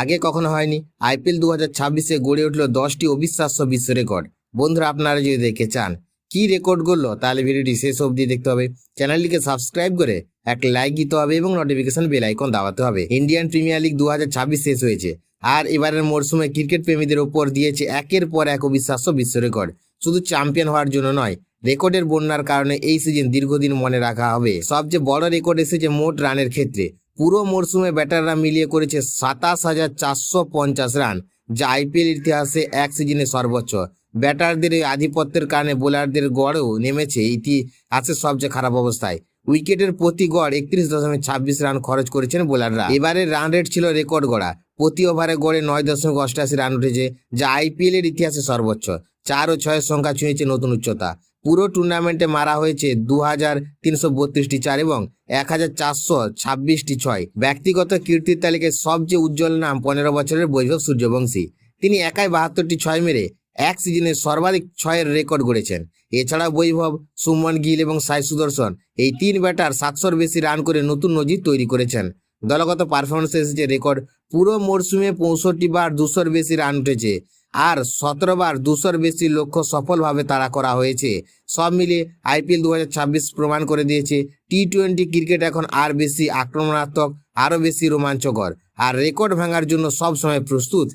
আগে কখনো হয়নি। আইপিএল 2026-এ গড়ে উঠল 10টি অবিশ্বাস্য বিশ্ব রেকর্ড। বন্ধুরা, আপনারা যদি দেখতে চান কি রেকর্ড গড়ল, তাহলে ভিডিওটি শেষ অবধি দেখতে হবে। চ্যানেলটিকে সাবস্ক্রাইব করে এক লাইক দিতে হবে এবং নোটিফিকেশন বেল আইকন দাবাতে হবে। ইন্ডিয়ান প্রিমিয়ার লিগ 2026 শেষ হয়েছে, আর এবারের মরশুমে ক্রিকেট প্রেমীদের ওপর দিয়েছে একের পর এক অবিশ্বাস্য বিশ্ব রেকর্ড। শুধু চ্যাম্পিয়ন হওয়ার জন্য নয়, রেকর্ডের বন্যার কারণে এই সিজন দীর্ঘদিন মনে রাখা হবে। সবচেয়ে বড় রেকর্ড এসেছে মোট রানের ক্ষেত্রে। পুরো মরশুমে ব্যাটাররা মিলিয়ে করেছে 27,450 রান, যা আইপিএল ইতিহাসে এক সিজনে সর্বোচ্চ। ব্যাটারদের এই আধিপত্যের কারণে বোলারদের গড়েও নেমেছে ইতিহাসের সবচেয়ে খারাপ অবস্থায়। উইকেটের প্রতি গড় 31.26 রান খরচ করেছেন বোলাররা। এবারের রান রেট ছিল রেকর্ড গড়া। প্রতি ওভারে গড়ে 9.88 রান উঠেছে, যা আইপিএল এর ইতিহাসে সর্বোচ্চ। 4 ও 6 সংখ্যা ছুঁয়েছে নতুন উচ্চতা। পুরো টুর্নামেন্টে মারা হয়েছে 2332টি চার এবং 1426টি ছয়। ব্যক্তিগত কীর্তির তালিকায় সবচেয়ে উজ্জ্বল নাম 15 বছরের বৈভব সূর্যবংশী। তিনি একাই 72টি ছয় মেরে এক সিজনে সর্বাধিক ছয়ের রেকর্ড গড়েছেন। এছাড়া বৈভব, সুমন গিল এবং সাই সুদর্শন, এই তিন ব্যাটার 700-র বেশি রান করে নতুন নজির তৈরি করেছেন। দলগত পারফরমেন্সে এসেছে রেকর্ড। পুরো মরশুমে 65 বার 200-র বেশি রান উঠেছে, আর 17 বার 200-র বেশি লক্ষ্য সফলভাবে তাড়া করা হয়েছে। সব মিলিয়ে আইপিএল 2026 প্রমাণ করে দিয়েছে টি-20 ক্রিকেট এখন আর বেশি আক্রমণাত্মক, আরও বেশি রোমাঞ্চকর, আর রেকর্ড ভাঙার জন্য সব সময় প্রস্তুত।